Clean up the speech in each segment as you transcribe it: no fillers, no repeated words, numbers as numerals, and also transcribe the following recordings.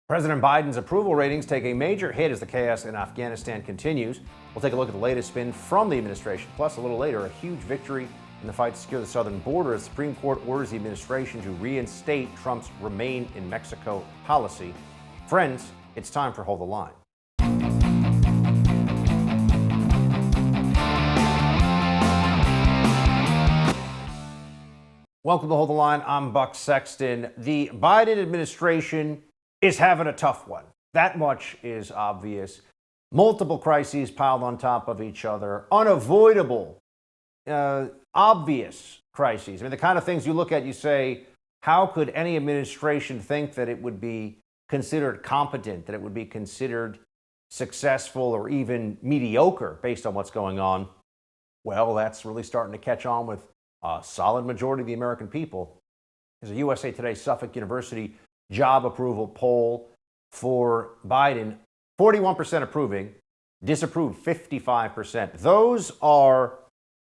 President Biden's approval ratings take a major hit as the chaos in Afghanistan continues. We'll take a look at the latest spin from the administration. Plus, a little later, a huge victory in the fight to secure the southern border as the Supreme Court orders the administration to reinstate Trump's Remain in Mexico policy. Friends, it's time for Hold the Line. Welcome to Hold the Line. I'm Buck Sexton. The Biden administration is having a tough one. That much is obvious. Multiple crises piled on top of each other. Unavoidable, obvious crises. I mean, the kind of things you look at, you say, how could any administration think that it would be considered competent, that it would be considered successful or even mediocre based on what's going on? Well, that's really starting to catch on with a solid majority of the American people. There's a USA Today Suffolk University job approval poll for Biden, 41% approving, disapproved 55%. Those are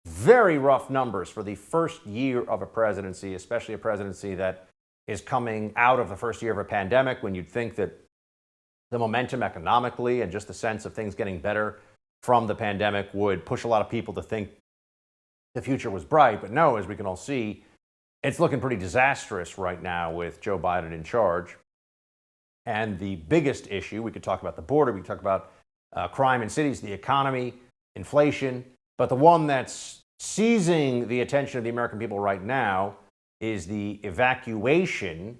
very rough numbers for the first year of a presidency, especially a presidency that is coming out of the first year of a pandemic, when you'd think that the momentum economically and just the sense of things getting better from the pandemic would push a lot of people to think the future was bright. But no, as we can all see, it's looking pretty disastrous right now with Joe Biden in charge. And the biggest issue, we could talk about the border, we could talk about crime in cities, the economy, inflation, but the one that's seizing the attention of the American people right now is the evacuation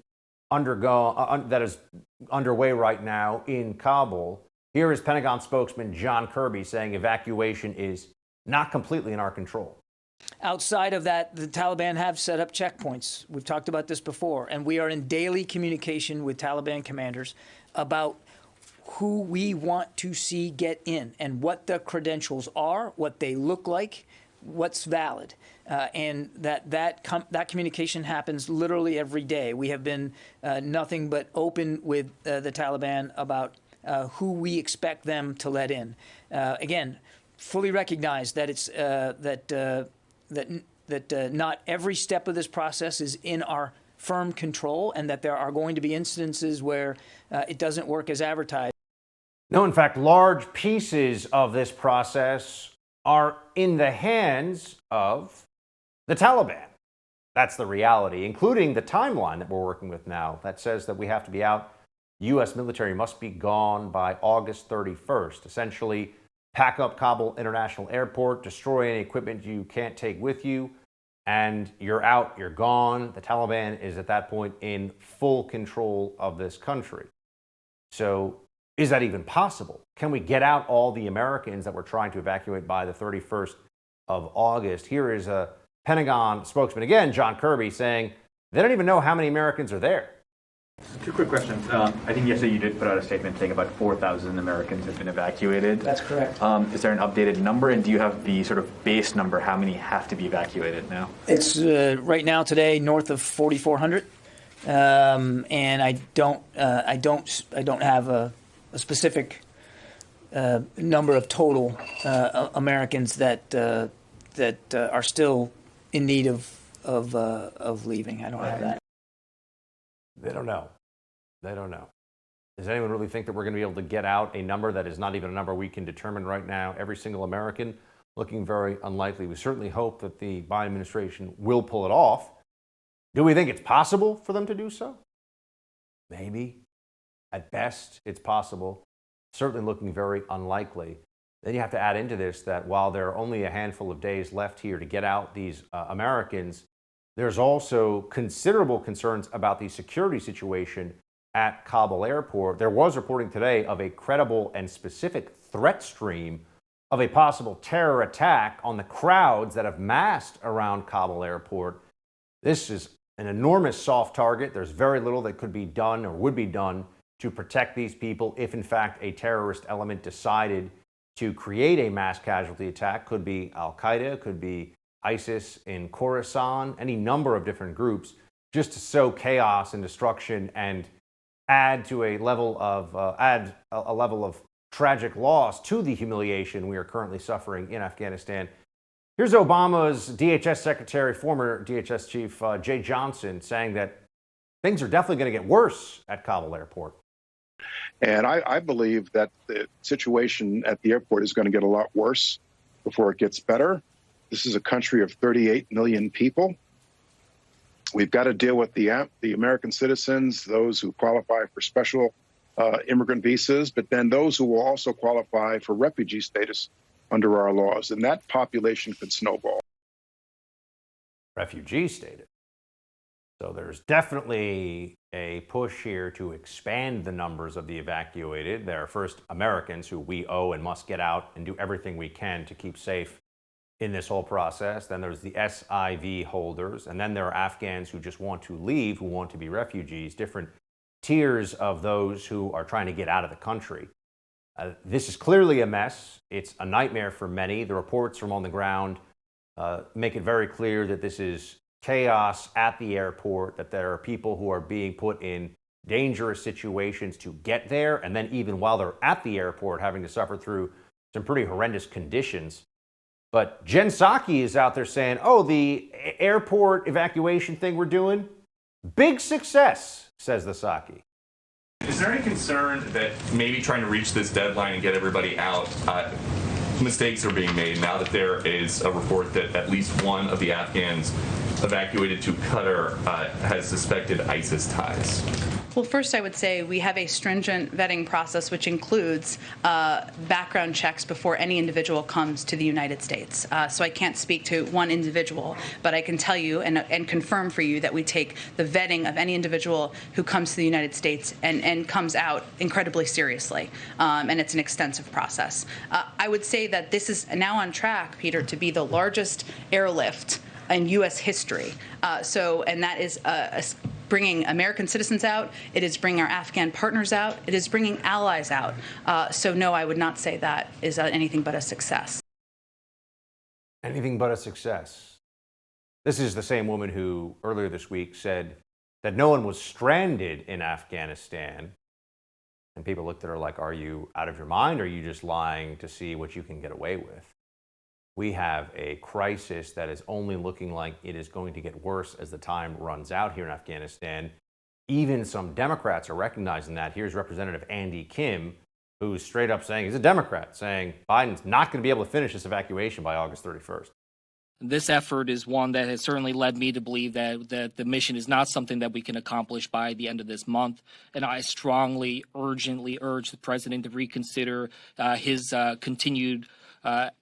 that is underway right now in Kabul. Here is Pentagon spokesman John Kirby saying evacuation is not completely in our control. Outside of that, the Taliban have set up checkpoints. We've talked about this before, and we are in daily communication with Taliban commanders about who we want to see get in and what the credentials are, what they look like, what's valid. And that communication happens literally every day. We have been nothing but open with the Taliban about who we expect them to let in. Again, fully recognize that it's that not every step of this process is in our firm control, and that there are going to be instances where it doesn't work as advertised. No, in fact, large pieces of this process are in the hands of the Taliban. That's the reality, including the timeline that we're working with now that says that we have to be out. U.S. military must be gone by August 31st. Essentially, pack up Kabul International Airport, destroy any equipment you can't take with you, and you're out, you're gone. The Taliban is at that point in full control of this country. So is that even possible? Can we get out all the Americans that we're trying to evacuate by the 31st of August? Here is a Pentagon spokesman, again, John Kirby, saying they don't even know how many Americans are there. Two quick questions. I think yesterday you did put out a statement saying about 4,000 Americans have been evacuated. That's correct. Is there an updated number, and do you have the sort of base number, how many have to be evacuated now? It's right now today north of 4,400, and I don't have a specific number of total Americans that are still in need of leaving. I don't have that. They don't know. Does anyone really think that we're going to be able to get out a number that is not even a number we can determine right now? Every single American looking very unlikely. We certainly hope that the Biden administration will pull it off. Do we think it's possible for them to do so? Maybe. At best, it's possible. Certainly looking very unlikely. Then you have to add into this that while there are only a handful of days left here to get out these Americans, there's also considerable concerns about the security situation at Kabul Airport. There was reporting today of a credible and specific threat stream of a possible terror attack on the crowds that have massed around Kabul Airport. This is an enormous soft target. There's very little that could be done or would be done to protect these people if, in fact, a terrorist element decided to create a mass casualty attack. Could be Al-Qaeda, could be ISIS in Khorasan, any number of different groups, just to sow chaos and destruction and add to a level of tragic loss to the humiliation we are currently suffering in Afghanistan. Here's Obama's DHS secretary, former DHS chief Jay Johnson, saying that things are definitely going to get worse at Kabul Airport. And I believe that the situation at the airport is going to get a lot worse before it gets better. This is a country of 38 million people. We've got to deal with the American citizens, those who qualify for special immigrant visas, but then those who will also qualify for refugee status under our laws. And that population could snowball. Refugee status. So there's definitely a push here to expand the numbers of the evacuated. There are first Americans who we owe and must get out and do everything we can to keep safe in this whole process. Then there's the SIV holders. And then there are Afghans who just want to leave, who want to be refugees, different tiers of those who are trying to get out of the country. This is clearly a mess. It's a nightmare for many. The reports from on the ground make it very clear that this is chaos at the airport, that there are people who are being put in dangerous situations to get there, and then even while they're at the airport having to suffer through some pretty horrendous conditions. But Jen Psaki is out there saying, oh, the airport evacuation thing we're doing, big success, says the Psaki. Is there any concern that maybe trying to reach this deadline and get everybody out, mistakes are being made now that there is a report that at least one of the Afghans evacuated to Qatar has suspected ISIS ties? Well, first I would say we have a stringent vetting process which includes background checks before any individual comes to the United States. So I can't speak to one individual, but I can tell you and confirm for you that we take the vetting of any individual who comes to the United States and comes out incredibly seriously. And it's an extensive process. I would say that this is now on track, Peter, to be the largest airlift in U.S. history. And that is bringing American citizens out. It is bringing our Afghan partners out. It is bringing allies out. So no, I would not say that is anything but a success. Anything but a success. This is the same woman who earlier this week said that no one was stranded in Afghanistan. And people looked at her like, are you out of your mind? Or are you just lying to see what you can get away with? We have a crisis that is only looking like it is going to get worse as the time runs out here in Afghanistan. Even some Democrats are recognizing that. Here's Representative Andy Kim, who's straight up saying, he's a Democrat, saying Biden's not going to be able to finish this evacuation by August 31st. This effort is one that has certainly led me to believe that the mission is not something that we can accomplish by the end of this month. And I strongly, urgently urge the president to reconsider his continued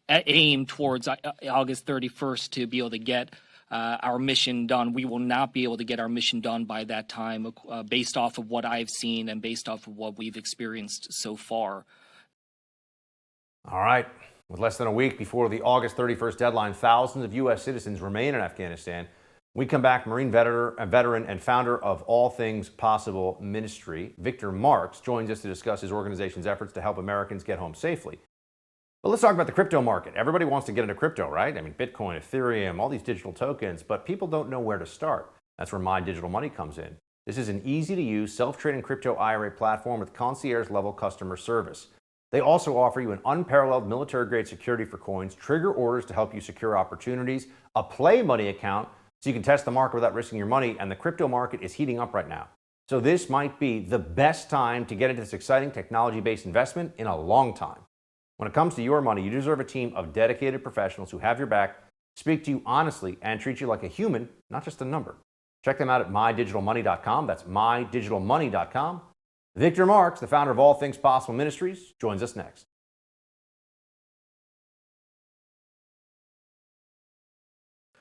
aim towards August 31st to be able to get our mission done. We will not be able to get our mission done by that time based off of what I've seen and based off of what we've experienced so far. All right. With less than a week before the August 31st deadline, thousands of U.S. citizens remain in Afghanistan. We come back, Marine veteran and founder of All Things Possible Ministry, Victor Marks, joins us to discuss his organization's efforts to help Americans get home safely. But let's talk about the crypto market. Everybody wants to get into crypto, right? I mean, Bitcoin, Ethereum, all these digital tokens, but people don't know where to start. That's where My Digital Money comes in. This is an easy-to-use, self-trading crypto IRA platform with concierge-level customer service. They also offer you an unparalleled military-grade security for coins, trigger orders to help you secure opportunities, a play money account so you can test the market without risking your money, and the crypto market is heating up right now. So this might be the best time to get into this exciting technology-based investment in a long time. When it comes to your money, you deserve a team of dedicated professionals who have your back, speak to you honestly, and treat you like a human, not just a number. Check them out at mydigitalmoney.com. That's mydigitalmoney.com. Victor Marks, the founder of All Things Possible Ministries, joins us next.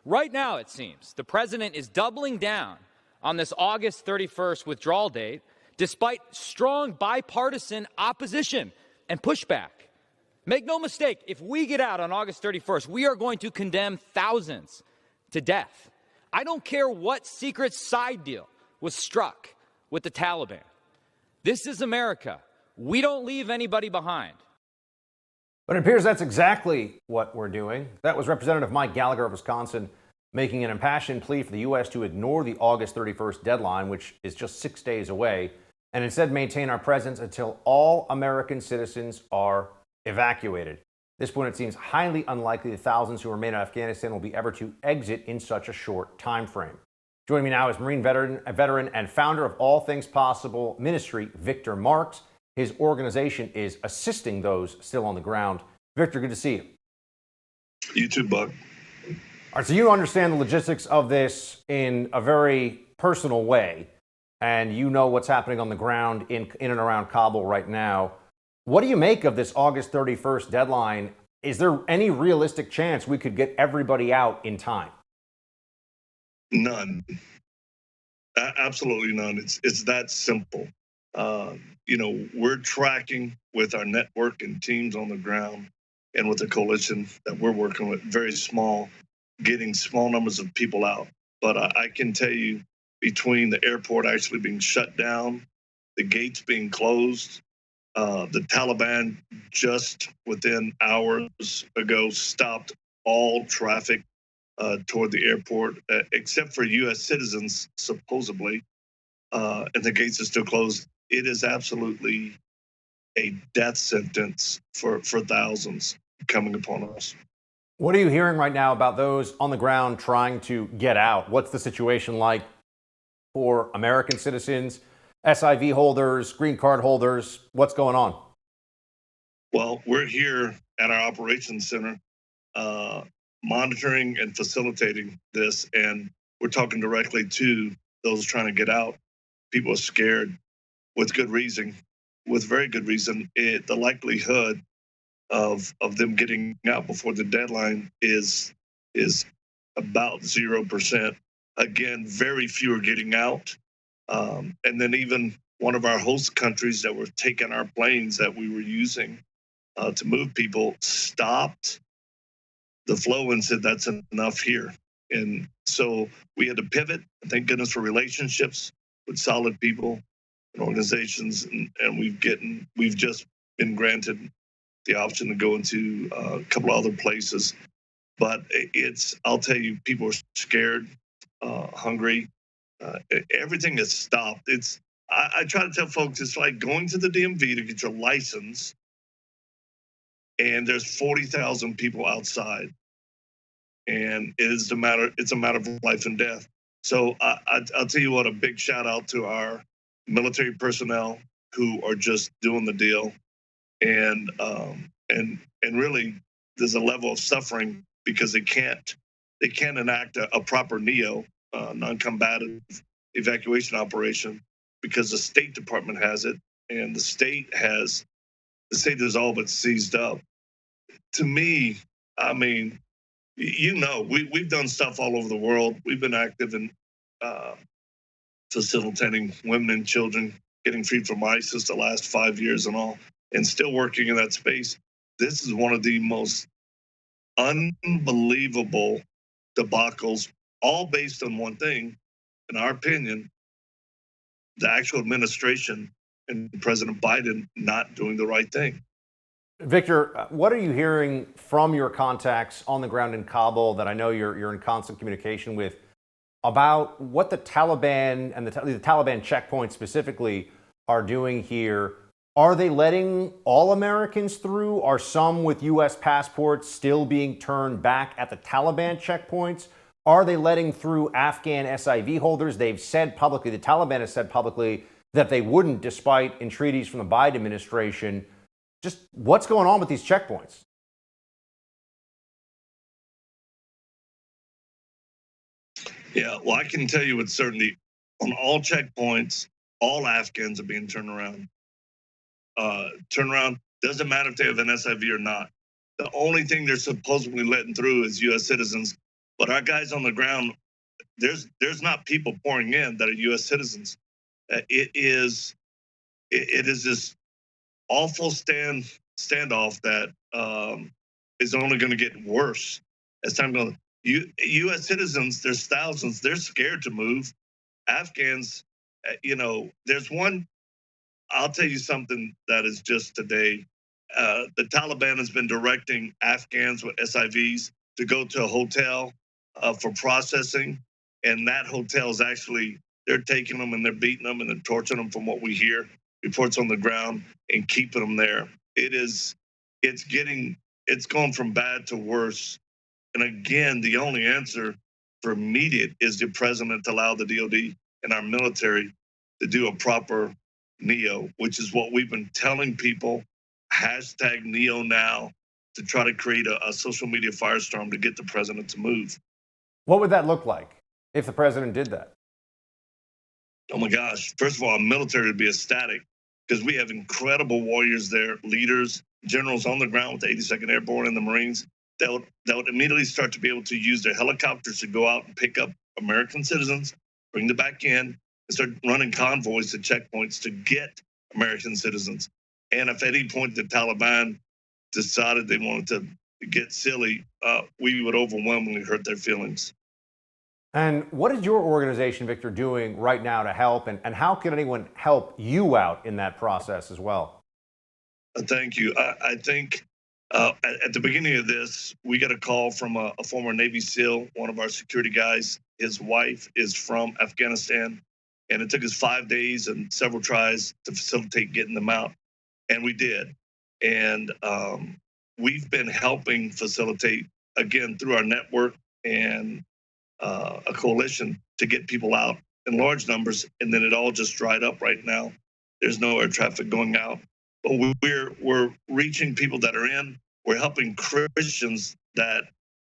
Right now, it seems, the president is doubling down on this August 31st withdrawal date, despite strong bipartisan opposition and pushback. Make no mistake, if we get out on August 31st, we are going to condemn thousands to death. I don't care what secret side deal was struck with the Taliban. This is America. We don't leave anybody behind. But it appears that's exactly what we're doing. That was Representative Mike Gallagher of Wisconsin making an impassioned plea for the U.S. to ignore the August 31st deadline, which is just 6 days away, and instead maintain our presence until all American citizens are evacuated. At this point, it seems highly unlikely the thousands who remain in Afghanistan will be able to exit in such a short time frame. Joining me now is Marine veteran and founder of All Things Possible Ministry, Victor Marks. his organization is assisting those still on the ground. Victor, good to see you. You too, Buck. All right, so you understand the logistics of this in a very personal way, and you know what's happening on the ground in and around Kabul right now. What do you make of this August 31st deadline? Is there any realistic chance we could get everybody out in time? None. Absolutely none. It's that simple. We're tracking with our network and teams on the ground and with the coalition that we're working with, very small, getting small numbers of people out. But I can tell you, between the airport actually being shut down, the gates being closed, the Taliban just within hours ago stopped all traffic toward the airport, except for U.S. citizens, supposedly, and the gates are still closed. It is absolutely a death sentence for thousands coming upon us. What are you hearing right now about those on the ground trying to get out? What's the situation like for American citizens, SIV holders, green card holders? What's going on? Well, we're here at our operations center monitoring and facilitating this, and we're talking directly to those trying to get out. People are scared with good reason, with very good reason. The likelihood of them getting out before the deadline is about 0%. Again, very few are getting out. And then even one of our host countries that were taking our planes that we were using to move people stopped the flow and said, that's enough here. And so we had to pivot. Thank goodness for relationships with solid people and organizations. And we've just been granted the option to go into a couple of other places. But I'll tell you, people are scared, hungry. Everything is stopped. I try to tell folks, it's like going to the DMV to get your license, and there's 40,000 people outside, and it's a matter of life and death. So I'll tell you what, a big shout out to our military personnel who are just doing the deal, and really there's a level of suffering because they can't enact a proper NEO, non-combative evacuation operation, because the State Department has it, and the state is all but seized up. To me, I mean, we've done stuff all over the world. We've been active in facilitating women and children getting free from ISIS the last 5 years and all, and still working in that space. This is one of the most unbelievable debacles, all based on one thing, in our opinion, the actual administration and President Biden not doing the right thing. Victor, what are you hearing from your contacts on the ground in Kabul that I know you're in constant communication with about what the Taliban and the Taliban checkpoints specifically are doing here? Are they letting all Americans through? Are some with U.S. passports still being turned back at the Taliban checkpoints? Are they letting through Afghan SIV holders? They've said publicly, the Taliban has said publicly that they wouldn't, despite entreaties from the Biden administration. Just what's going on with these checkpoints? Yeah, well, I can tell you with certainty, on all checkpoints, all Afghans are being turned around. Doesn't matter if they have an SIV or not. The only thing they're supposedly letting through is U.S. citizens. But our guys on the ground, there's not people pouring in that are U.S. citizens. It is this awful standoff that is only going to get worse as time goes. U.S. citizens, there's thousands. They're scared to move. Afghans, there's one. I'll tell you something that is just today. The Taliban has been directing Afghans with SIVs to go to a hotel for processing, and that hotel is actually, they're taking them and they're beating them and they're torturing them, from what we hear, reports on the ground, and keeping them there. It's going from bad to worse. And again, the only answer for immediate is the president to allow the DOD and our military to do a proper NEO, which is what we've been telling people, hashtag NEO now, to try to create a social media firestorm to get the president to move. What would that look like if the president did that? Oh my gosh. First of all, our military would be ecstatic because we have incredible warriors there, leaders, generals on the ground with the 82nd Airborne and the Marines that would immediately start to be able to use their helicopters to go out and pick up American citizens, bring them back in, and start running convoys to checkpoints to get American citizens. And if at any point the Taliban decided they wanted to get silly, we would overwhelmingly hurt their feelings. And what is your organization, Victor, doing right now to help? And how can anyone help you out in that process as well? Thank you. I think at the beginning of this, we got a call from a former Navy SEAL, one of our security guys. His wife is from Afghanistan, and it took us 5 days and several tries to facilitate getting them out, and we did. And we've been helping facilitate, again, through our network and a coalition to get people out in large numbers, and then it all just dried up right now. There's no air traffic going out. But we're reaching people that are in. We're helping Christians that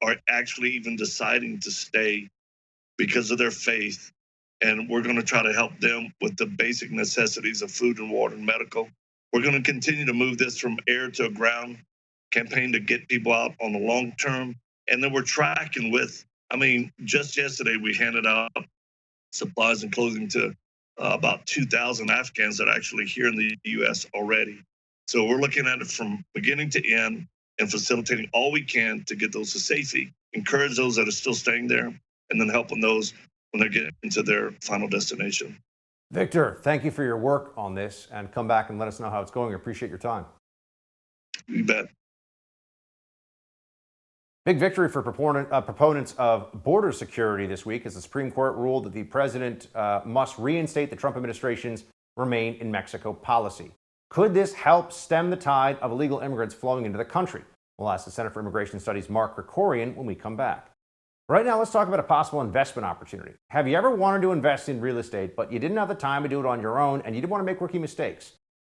are actually even deciding to stay because of their faith. And we're going to try to help them with the basic necessities of food and water and medical. We're going to continue to move this from air to a ground campaign to get people out on the long term. And then we're tracking with, just yesterday we handed out supplies and clothing to about 2,000 Afghans that are actually here in the U.S. already. So we're looking at it from beginning to end and facilitating all we can to get those to safety, encourage those that are still staying there, and then helping those when they're getting to their final destination. Victor, thank you for your work on this, and come back and let us know how it's going. I appreciate your time. You bet. Big victory for proponents of border security this week as the Supreme Court ruled that the president must reinstate the Trump administration's Remain in Mexico policy. Could this help stem the tide of illegal immigrants flowing into the country? We'll ask the Center for Immigration Studies' Mark Krikorian when we come back. Right now, let's talk about a possible investment opportunity. Have you ever wanted to invest in real estate, but you didn't have the time to do it on your own and you didn't want to make rookie mistakes?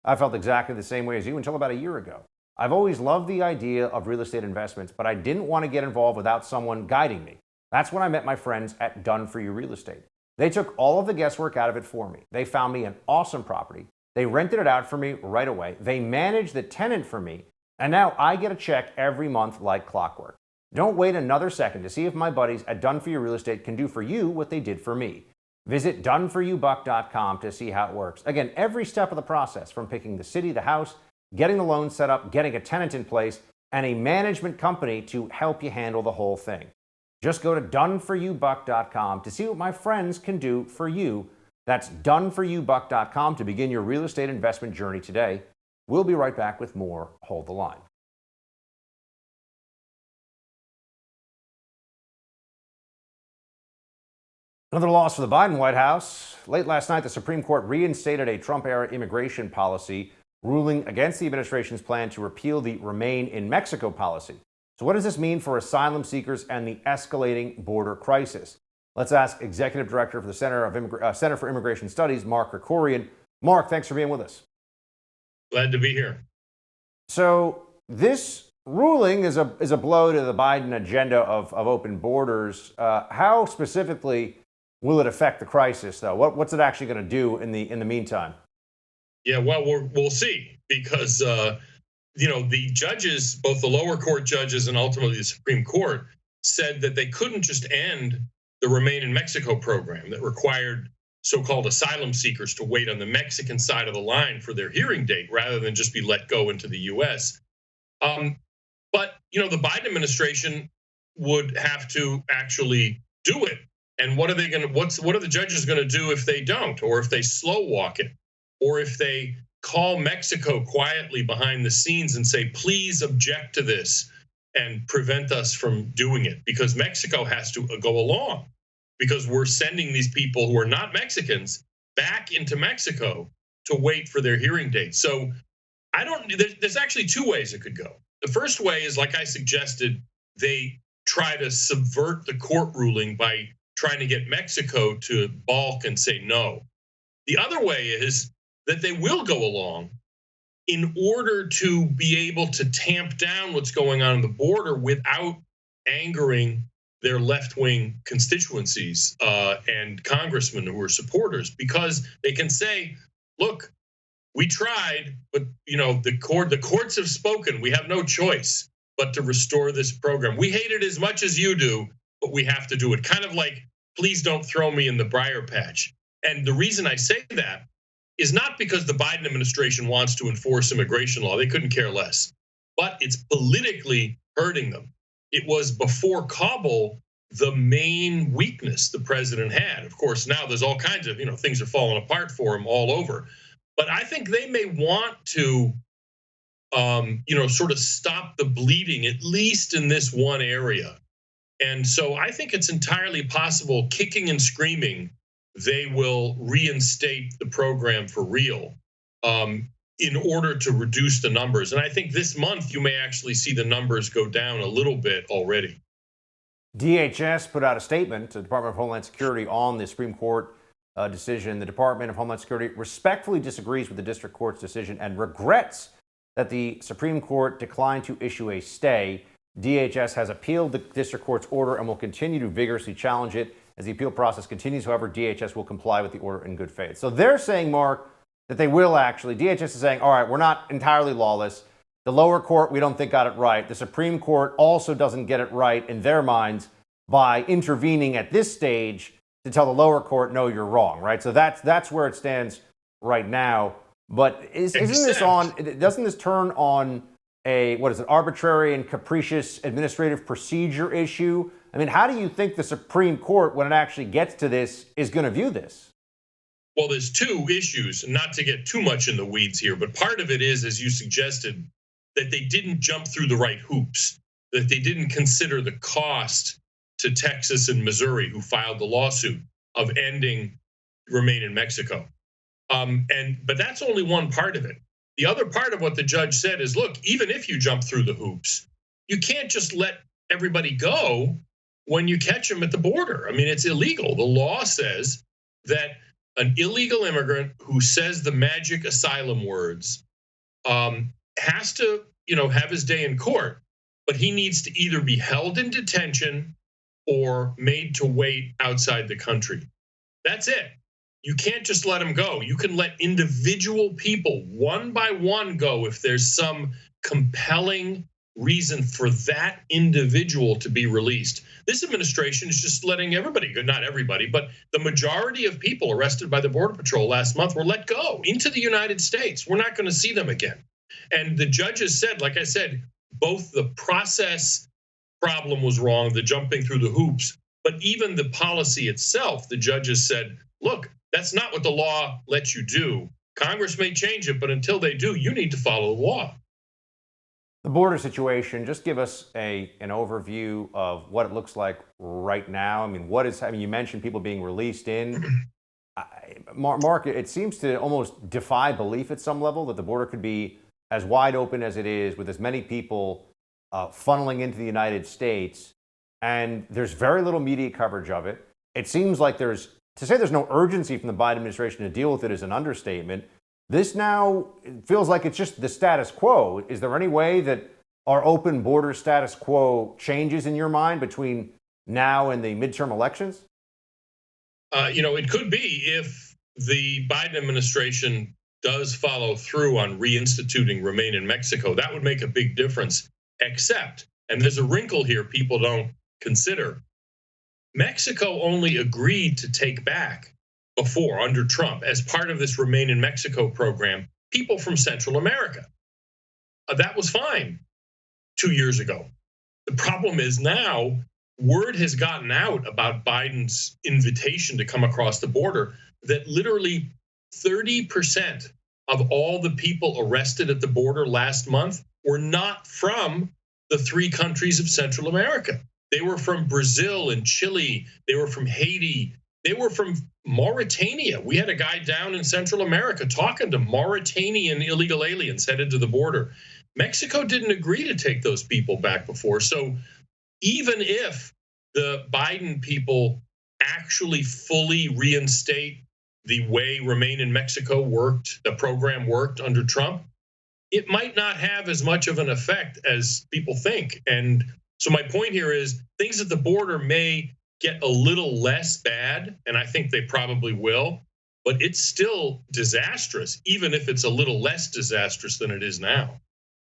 I felt exactly the same way as you until about a year ago. I've always loved the idea of real estate investments, but I didn't want to get involved without someone guiding me. That's when I met my friends at Done For You Real Estate. They took all of the guesswork out of it for me. They found me an awesome property. They rented it out for me right away. They managed the tenant for me. And now I get a check every month like clockwork. Don't wait another second to see if my buddies at Done For You Real Estate can do for you what they did for me. Visit doneforyoubuck.com to see how it works. Again, every step of the process, from picking the city, the house, getting the loan set up, getting a tenant in place, and a management company to help you handle the whole thing. Just go to doneforyoubuck.com to see what my friends can do for you. That's doneforyoubuck.com to begin your real estate investment journey today. We'll be right back with more. Hold the line. Another loss for the Biden White House. Late last night, the Supreme Court reinstated a Trump-era immigration policy, ruling against the administration's plan to repeal the Remain in Mexico policy. So what does this mean for asylum seekers and the escalating border crisis? Let's ask Executive Director for the Center for Immigration Studies, Mark Krikorian. Mark, thanks for being with us. Glad to be here. So this ruling is a blow to the Biden agenda of open borders. How specifically will it affect the crisis, though? What's it actually going to do in the meantime? Yeah, well, we'll see, because the judges, both the lower court judges and ultimately the Supreme Court, said that they couldn't just end the Remain in Mexico program that required so-called asylum seekers to wait on the Mexican side of the line for their hearing date rather than just be let go into the U.S. But the Biden administration would have to actually do it. And what are they going to? What are the judges going to do if they don't, or if they slow walk it, or if they call Mexico quietly behind the scenes and say, please object to this and prevent us from doing it, because Mexico has to go along, because we're sending these people who are not Mexicans back into Mexico to wait for their hearing date. So there's actually two ways it could go. The first way is, like I suggested, they try to subvert the court ruling by trying to get Mexico to balk and say no. The other way is that they will go along in order to be able to tamp down what's going on the border without angering their left-wing constituencies and congressmen who are supporters, because they can say, look, we tried, but the courts have spoken. We have no choice but to restore this program. We hate it as much as you do, but we have to do it. Kind of like, please don't throw me in the briar patch. And the reason I say that is not because the Biden administration wants to enforce immigration law. They couldn't care less. But it's politically hurting them. It was before Kabul the main weakness the president had. Of course, now there's all kinds of, things are falling apart for him all over. But I think they may want to, sort of stop the bleeding, at least in this one area. And so I think it's entirely possible, kicking and screaming, they will reinstate the program for real in order to reduce the numbers. And I think this month you may actually see the numbers go down a little bit already. DHS put out a statement to the Department of Homeland Security on the Supreme Court decision. The Department of Homeland Security respectfully disagrees with the district court's decision and regrets that the Supreme Court declined to issue a stay. DHS has appealed the district court's order and will continue to vigorously challenge it as the appeal process continues. However, DHS will comply with the order in good faith. So they're saying, Mark, that they will actually. DHS is saying, all right, we're not entirely lawless. The lower court, we don't think got it right. The Supreme Court also doesn't get it right in their minds by intervening at this stage to tell the lower court, no, you're wrong, right? So that's where it stands right now. But doesn't this turn on a, arbitrary and capricious administrative procedure issue? I mean, how do you think the Supreme Court, when it actually gets to this, is going to view this? Well, there's two issues, not to get too much in the weeds here, but part of it is, as you suggested, that they didn't jump through the right hoops, that they didn't consider the cost to Texas and Missouri, who filed the lawsuit, of ending Remain in Mexico. But that's only one part of it. The other part of what the judge said is, look, even if you jump through the hoops, you can't just let everybody go when you catch them at the border. I mean, it's illegal. The law says that an illegal immigrant who says the magic asylum words has to, have his day in court, but he needs to either be held in detention or made to wait outside the country. That's it. You can't just let them go. You can let individual people one by one go if there's some compelling reason for that individual to be released. This administration is just letting everybody go, not everybody, but the majority of people arrested by the Border Patrol last month were let go into the United States. We're not going to see them again. And the judges said, like I said, both the process problem was wrong, the jumping through the hoops, but even the policy itself, the judges said, look, that's not what the law lets you do. Congress may change it, but until they do, you need to follow the law. The border situation, just give us an overview of what it looks like right now. I mean, you mentioned people being released in. Mark, it seems to almost defy belief at some level that the border could be as wide open as it is, with as many people funneling into the United States, and there's very little media coverage of it. It seems like to say there's no urgency from the Biden administration to deal with it is an understatement. This now feels like it's just the status quo. Is there any way that our open border status quo changes in your mind between now and the midterm elections? It could be if the Biden administration does follow through on reinstituting Remain in Mexico. That would make a big difference, except, and there's a wrinkle here people don't consider, Mexico only agreed to take back before, under Trump, as part of this Remain in Mexico program, people from Central America. That was fine 2 years ago. The problem is now word has gotten out about Biden's invitation to come across the border that literally 30% of all the people arrested at the border last month were not from the three countries of Central America. They were from Brazil and Chile. They were from Haiti. They were from Mauritania. We had a guy down in Central America talking to Mauritanian illegal aliens headed to the border. Mexico didn't agree to take those people back before. So even if the Biden people actually fully reinstate the way Remain in Mexico worked, the program worked under Trump, it might not have as much of an effect as people think. And so my point here is things at the border may get a little less bad, and I think they probably will, but it's still disastrous, even if it's a little less disastrous than it is now.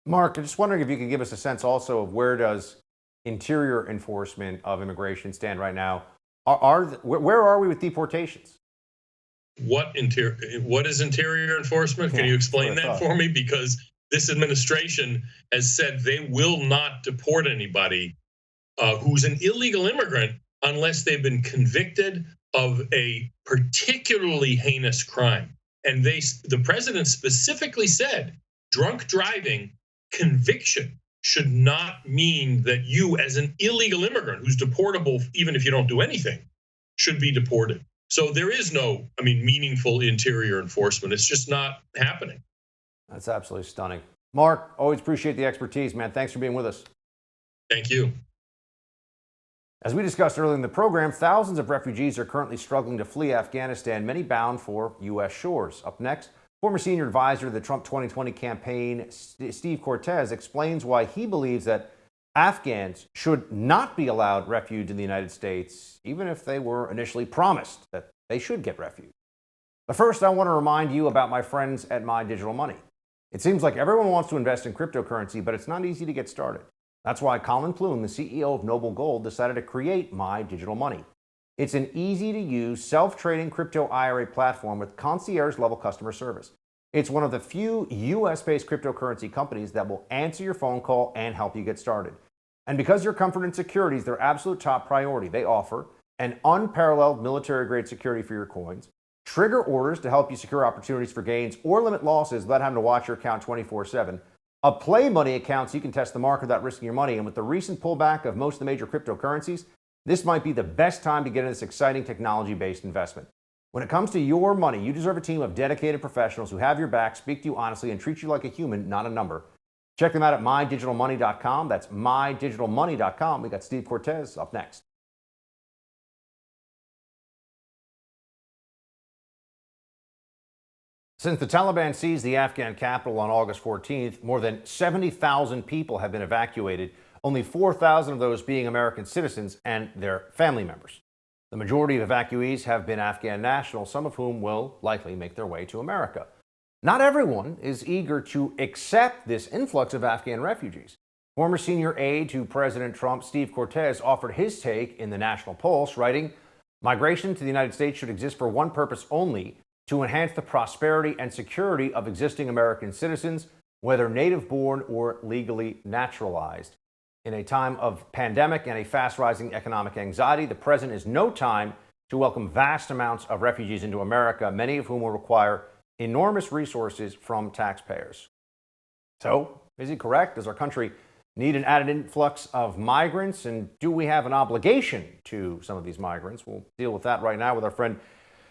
Mark, I'm just wondering if you could give us a sense also of where does interior enforcement of immigration stand right now? Where are we with deportations? What is interior enforcement? Can you explain that for me? Because this administration has said they will not deport anybody who's an illegal immigrant unless they've been convicted of a particularly heinous crime. And the president specifically said, drunk driving conviction should not mean that you, as an illegal immigrant who's deportable, even if you don't do anything, should be deported. So there is no, meaningful interior enforcement. It's just not happening. That's absolutely stunning. Mark, always appreciate the expertise, man. Thanks for being with us. Thank you. As we discussed earlier in the program, thousands of refugees are currently struggling to flee Afghanistan, many bound for U.S. shores. Up next, former senior advisor to the Trump 2020 campaign, Steve Cortes, explains why he believes that Afghans should not be allowed refuge in the United States, even if they were initially promised that they should get refuge. But first, I want to remind you about my friends at My Digital Money. It seems like everyone wants to invest in cryptocurrency, but it's not easy to get started. That's why Colin Plume, the CEO of Noble Gold, decided to create My Digital Money. It's an easy-to-use, self-trading crypto IRA platform with concierge-level customer service. It's one of the few U.S.-based cryptocurrency companies that will answer your phone call and help you get started. And because your comfort and security is their absolute top priority, they offer an unparalleled military-grade security for your coins, trigger orders to help you secure opportunities for gains or limit losses without having to watch your account 24/7, a play money account so you can test the market without risking your money. And with the recent pullback of most of the major cryptocurrencies, this might be the best time to get into this exciting technology-based investment. When it comes to your money, you deserve a team of dedicated professionals who have your back, speak to you honestly, and treat you like a human, not a number. Check them out at mydigitalmoney.com. That's mydigitalmoney.com. We got Steve Cortes up next. Since the Taliban seized the Afghan capital on August 14th, more than 70,000 people have been evacuated, only 4,000 of those being American citizens and their family members. The majority of evacuees have been Afghan nationals, some of whom will likely make their way to America. Not everyone is eager to accept this influx of Afghan refugees. Former senior aide to President Trump, Steve Cortes, offered his take in the National Pulse, writing, "Migration to the United States should exist for one purpose only, to enhance the prosperity and security of existing American citizens, whether native-born or legally naturalized. In a time of pandemic and a fast-rising economic anxiety, the present is no time to welcome vast amounts of refugees into America, many of whom will require enormous resources from taxpayers." So, is he correct? Does our country need an added influx of migrants? And do we have an obligation to some of these migrants? We'll deal with that right now with our friend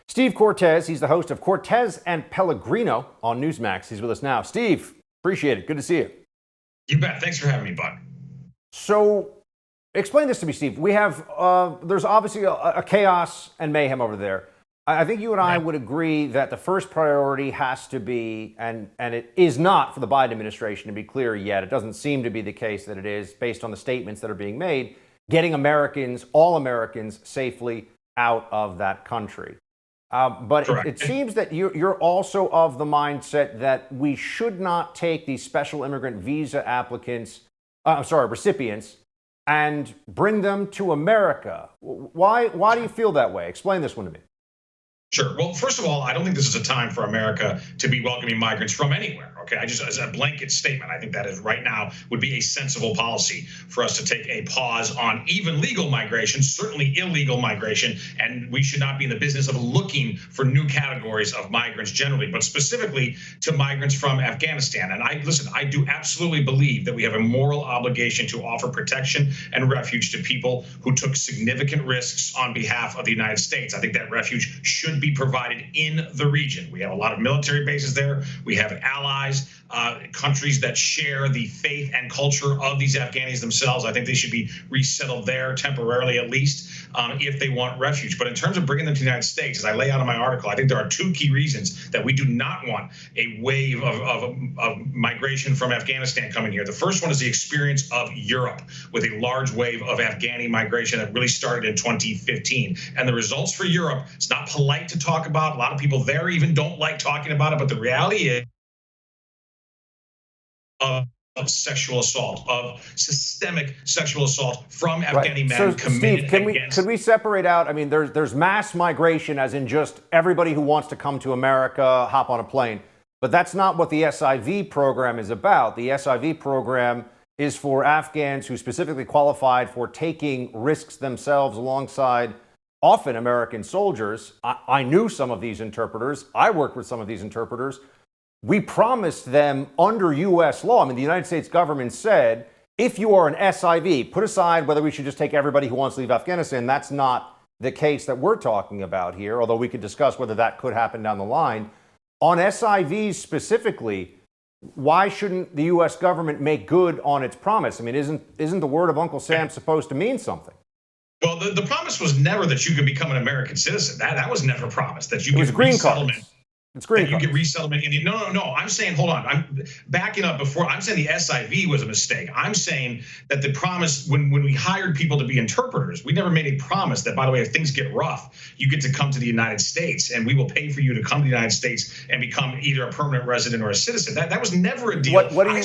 Steve Cortes. He's the host of Cortes and Pellegrino on Newsmax. He's with us now. Steve, appreciate it. Good to see you. You bet. Thanks for having me, Buck. So, explain this to me, Steve. We have, there's obviously a chaos and mayhem over there. I think you and I would agree that the first priority has to be, and it is not for the Biden administration to be clear yet, it doesn't seem to be the case that it is based on the statements that are being made, getting Americans, all Americans, safely out of that country. But it seems that you're also of the mindset that we should not take these special immigrant visa recipients, and bring them to America. Why do you feel that way? Explain this one to me. Sure. Well, first of all, I don't think this is a time for America to be welcoming migrants from anywhere. Okay, as a blanket statement, I think that is right now would be a sensible policy for us to take a pause on even legal migration, certainly illegal migration, and we should not be in the business of looking for new categories of migrants generally, but specifically to migrants from Afghanistan. And I do absolutely believe that we have a moral obligation to offer protection and refuge to people who took significant risks on behalf of the United States. I think that refuge should be provided in the region. We have a lot of military bases there. We have allies, countries that share the faith and culture of these Afghanis themselves. I think they should be resettled there temporarily, at least. if they want refuge. But in terms of bringing them to the United States, as I lay out in my article, I think there are two key reasons that we do not want a wave of migration from Afghanistan coming here. The first one is the experience of Europe with a large wave of Afghani migration that really started in 2015. And the results for Europe, it's not polite to talk about. A lot of people there even don't like talking about it. But the reality is of sexual assault, of systemic sexual assault from Afghani men So, committed Steve, against. could we separate out? I mean, there's mass migration, as in just everybody who wants to come to America, hop on a plane. But that's not what the SIV program is about. The SIV program is for Afghans who specifically qualified for taking risks themselves alongside often American soldiers. I knew some of these interpreters. I worked with some of these interpreters. We promised them under U.S. law. I mean, the United States government said, if you are an SIV, put aside whether we should just take everybody who wants to leave Afghanistan. That's not the case that we're talking about here, although we could discuss whether that could happen down the line. On SIVs specifically, why shouldn't the U.S. government make good on its promise? I mean, isn't the word of Uncle Sam supposed to mean something? Well, the promise was never that you could become an American citizen. That was never promised. That you It was get green resettlement. cards. It's green You cards. get resettlement. No. I'm saying, hold on. I'm backing up before. I'm saying the SIV was a mistake. I'm saying that the promise, when we hired people to be interpreters, we never made a promise that, by the way, if things get rough, you get to come to the United States and we will pay for you to come to the United States and become either a permanent resident or a citizen. That was never a deal. What do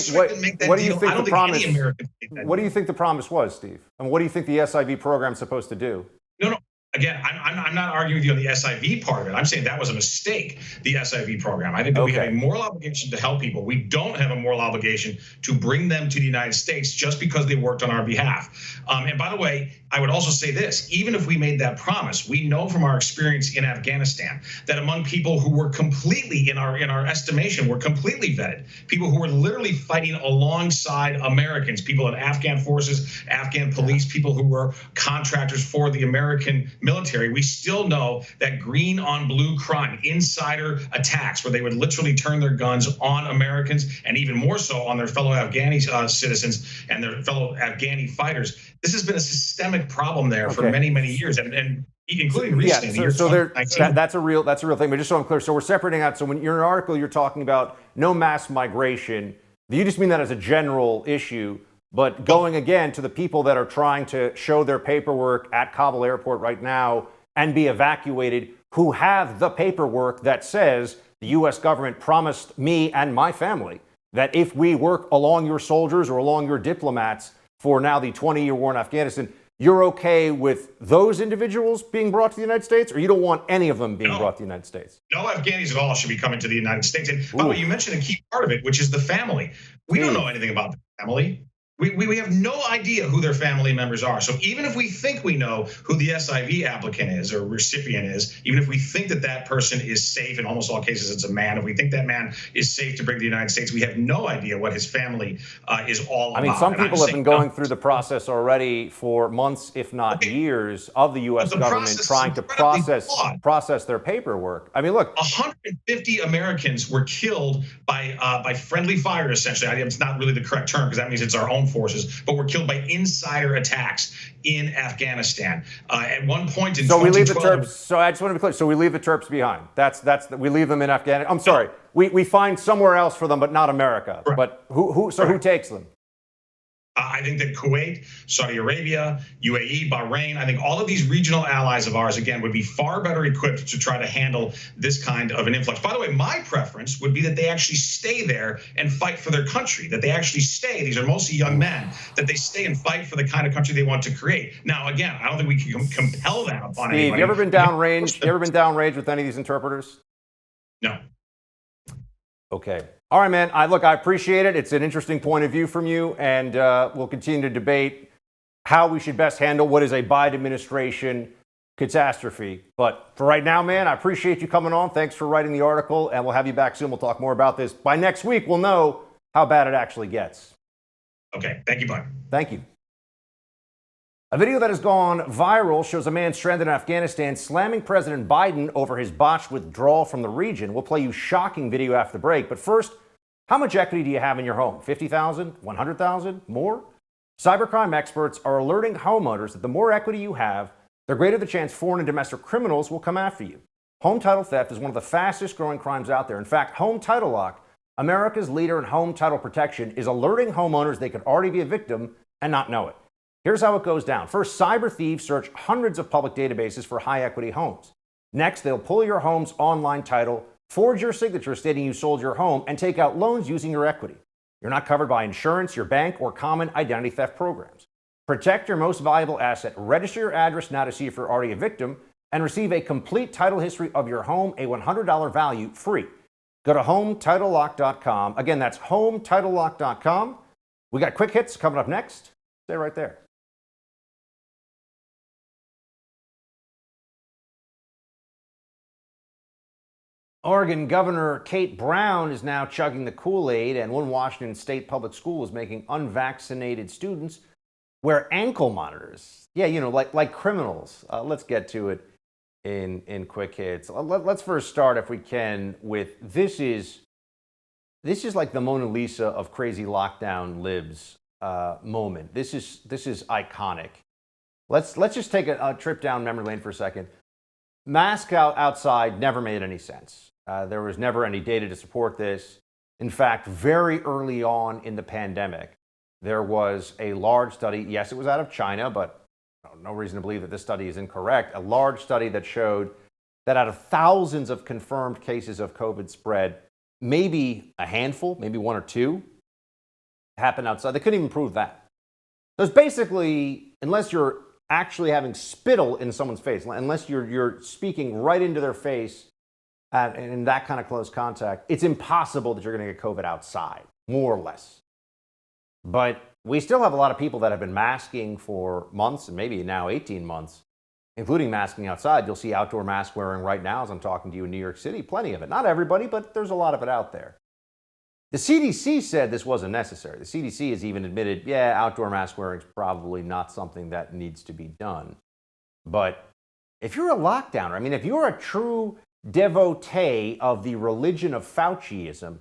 you think the promise was, Steve? And what do you think the SIV program is supposed to do? No. Again, I'm not arguing with you on the SIV part of it. I'm saying that was a mistake, the SIV program. I think that we have a moral obligation to help people. We don't have a moral obligation to bring them to the United States just because they worked on our behalf. And by the way, I would also say this, even if we made that promise, we know from our experience in Afghanistan that among people who were completely, in our estimation, were completely vetted, people who were literally fighting alongside Americans, people in Afghan forces, Afghan police, people who were contractors for the American military, we still know that green on blue crime, insider attacks, where they would literally turn their guns on Americans and even more so on their fellow Afghani citizens and their fellow Afghani fighters. This has been a systemic problem there for many, many years, and including recently. That's a real thing. But just so I'm clear, so we're separating out. So when you're in an article, you're talking about no mass migration. Do you just mean that as a general issue? But going again to the people that are trying to show their paperwork at Kabul airport right now and be evacuated, who have the paperwork that says the U.S. government promised me and my family that if we work along your soldiers or along your diplomats for now the 20-year war in Afghanistan, you're okay with those individuals being brought to the United States, or you don't want any of them being brought to the United States? No Afghanis at all should be coming to the United States. And by the way, you mentioned a key part of it, which is the family. We don't know anything about the family. We have no idea who their family members are. So even if we think we know who the SIV applicant is or recipient is, even if we think that that person is safe, in almost all cases it's a man, if we think that man is safe to bring to the United States, we have no idea what his family is all about. I mean, some people have been going through the process already for months, if not years, of the U.S. government trying to process their paperwork. I mean, look, 150 Americans were killed by friendly fire, essentially. It's not really the correct term because that means it's our own forces, but were killed by insider attacks in Afghanistan. At one point in 2012, we leave the Terps. So I just want to be clear. So we leave the Terps behind. We leave them in Afghanistan. I'm sorry. We find somewhere else for them, but not America. Right. But who takes them? I think that Kuwait, Saudi Arabia, UAE, Bahrain, I think all of these regional allies of ours, again, would be far better equipped to try to handle this kind of an influx. By the way, my preference would be that they actually stay there and fight for their country, that they actually stay. These are mostly young men, that they stay and fight for the kind of country they want to create. Now, again, I don't think we can compel that upon anybody. Steve, you ever been downrange? You ever been downrange with any of these interpreters? No. Okay. All right, man. I appreciate it. It's an interesting point of view from you, and we'll continue to debate how we should best handle what is a Biden administration catastrophe. But for right now, man, I appreciate you coming on. Thanks for writing the article, and we'll have you back soon. We'll talk more about this. By next week, we'll know how bad it actually gets. Okay. Thank you, Bud. Thank you. A video that has gone viral shows a man stranded in Afghanistan slamming President Biden over his botched withdrawal from the region. We'll play you shocking video after the break. But first, how much equity do you have in your home? 50,000, 100,000, more? Cybercrime experts are alerting homeowners that the more equity you have, the greater the chance foreign and domestic criminals will come after you. Home title theft is one of the fastest growing crimes out there. In fact, Home Title Lock, America's leader in home title protection, is alerting homeowners they could already be a victim and not know it. Here's how it goes down. First, cyber thieves search hundreds of public databases for high equity homes. Next, they'll pull your home's online title, forge your signature stating you sold your home, and take out loans using your equity. You're not covered by insurance, your bank, or common identity theft programs. Protect your most valuable asset. Register your address now to see if you're already a victim, and receive a complete title history of your home, a $100 value, free. Go to HomeTitleLock.com. Again, that's HomeTitleLock.com. We got quick hits coming up next. Stay right there. Oregon Governor Kate Brown is now chugging the Kool-Aid, and one Washington State public school is making unvaccinated students wear ankle monitors. Yeah, like criminals. Let's get to it in quick hits. Let's first start, if we can, with this is like the Mona Lisa of crazy lockdown libs moment. This is iconic. Let's just take a trip down memory lane for a second. Mask outside never made any sense. There was never any data to support this. In fact, very early on in the pandemic, there was a large study. Yes, it was out of China, but no reason to believe that this study is incorrect. A large study that showed that out of thousands of confirmed cases of COVID spread, maybe a handful, maybe one or two, happened outside. They couldn't even prove that. So it's basically, unless you're actually having spittle in someone's face, unless you're speaking right into their face in that kind of close contact, it's impossible that you're going to get COVID outside, more or less. But we still have a lot of people that have been masking for months and maybe now 18 months, including masking outside. You'll see outdoor mask wearing right now as I'm talking to you in New York City. Plenty of it. Not everybody, but there's a lot of it out there. The CDC said this wasn't necessary. The CDC has even admitted, yeah, outdoor mask wearing is probably not something that needs to be done. But if you're a lockdowner, I mean, if you're a true devotee of the religion of Fauciism,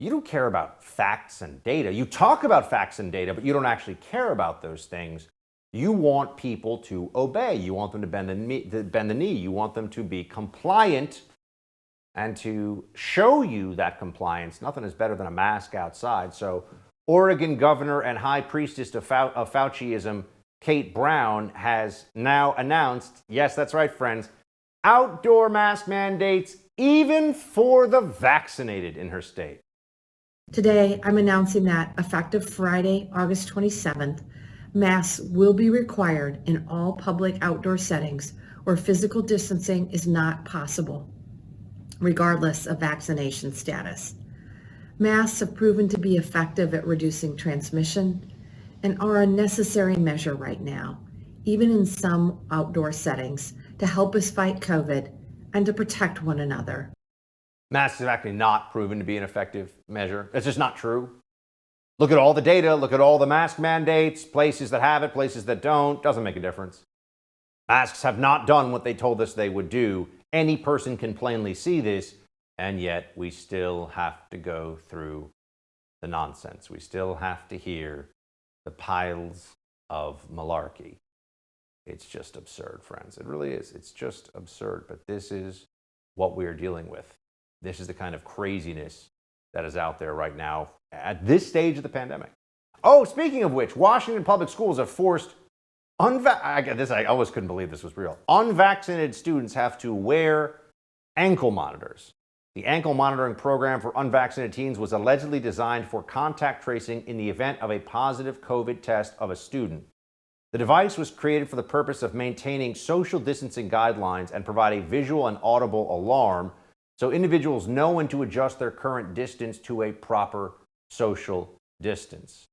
you don't care about facts and data. You talk about facts and data, but you don't actually care about those things. You want people to obey. You want them to bend the knee. You want them to be compliant. And to show you that compliance, nothing is better than a mask outside. So Oregon Governor and High Priestess of Fauciism, Kate Brown, has now announced, yes, that's right, friends, outdoor mask mandates even for the vaccinated in her state. Today, I'm announcing that effective Friday, August 27th, masks will be required in all public outdoor settings where physical distancing is not possible, regardless of vaccination status. Masks have proven to be effective at reducing transmission and are a necessary measure right now, even in some outdoor settings, to help us fight COVID and to protect one another. Masks have actually not proven to be an effective measure. It's just not true. Look at all the data, look at all the mask mandates, places that have it, places that don't, doesn't make a difference. Masks have not done what they told us they would do. Any person can plainly see this, and yet we still have to go through the nonsense. We still have to hear the piles of malarkey. It's just absurd, friends. It really is. It's just absurd. But this is what we're dealing with. This is the kind of craziness that is out there right now at this stage of the pandemic. Oh, speaking of which, Washington public schools have forced I always couldn't believe this was real. Unvaccinated students have to wear ankle monitors. The ankle monitoring program for unvaccinated teens was allegedly designed for contact tracing in the event of a positive COVID test of a student. The device was created for the purpose of maintaining social distancing guidelines and provide a visual and audible alarm so individuals know when to adjust their current distance to a proper social distance.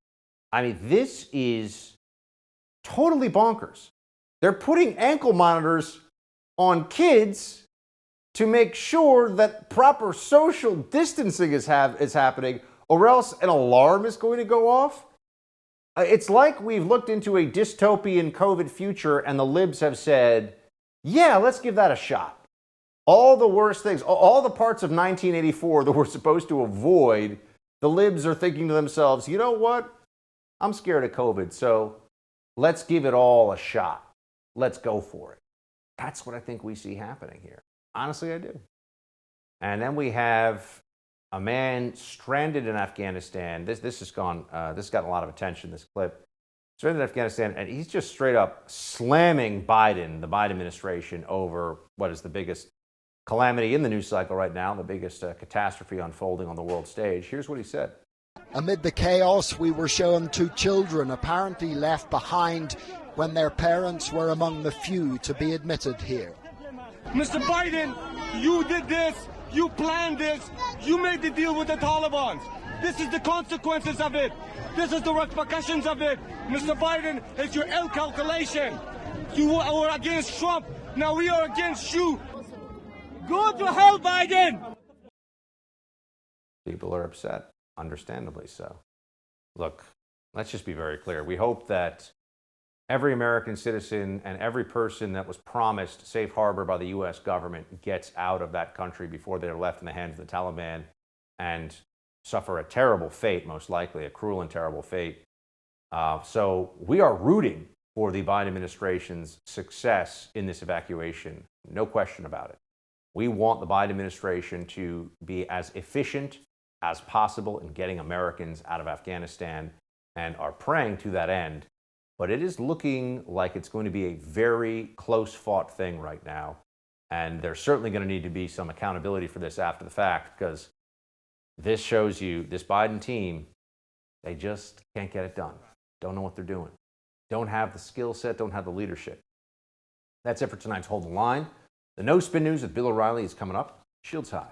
I mean, this is totally bonkers. They're putting ankle monitors on kids to make sure that proper social distancing is happening, or else an alarm is going to go off. It's like we've looked into a dystopian COVID future and the libs have said, yeah, let's give that a shot. All the worst things, all the parts of 1984 that we're supposed to avoid, the libs are thinking to themselves, you know what? I'm scared of COVID, so let's give it all a shot. let's go for it. That's what I think we see happening here. Honestly, I do. And then we have a man stranded in Afghanistan. This has gotten a lot of attention, this clip. Stranded in Afghanistan, and he's just straight up slamming Biden, the Biden administration, over what is the biggest calamity in the news cycle right now, the biggest catastrophe unfolding on the world stage. Here's what he said. Amid the chaos, we were shown 2 children apparently left behind when their parents were among the few to be admitted here. Mr. Biden, you did this, you planned this, you made the deal with the Taliban. This is the consequences of it. This is the repercussions of it. Mr. Biden, it's your ill calculation. You were against Trump, now we are against you. Go to hell, Biden! People are upset, understandably so. Look, let's just be very clear. We hope that every American citizen and every person that was promised safe harbor by the U.S. government gets out of that country before they're left in the hands of the Taliban and suffer a terrible fate, most likely, a cruel and terrible fate. So we are rooting for the Biden administration's success in this evacuation. No question about it. We want the Biden administration to be as efficient as possible in getting Americans out of Afghanistan and are praying to that end. But it is looking like it's going to be a very close-fought thing right now. And there's certainly going to need to be some accountability for this after the fact, because this shows you this Biden team, they just can't get it done. Don't know what they're doing. Don't have the skill set, don't have the leadership. That's it for tonight's Hold the Line. The No Spin News with Bill O'Reilly is coming up. Shields high.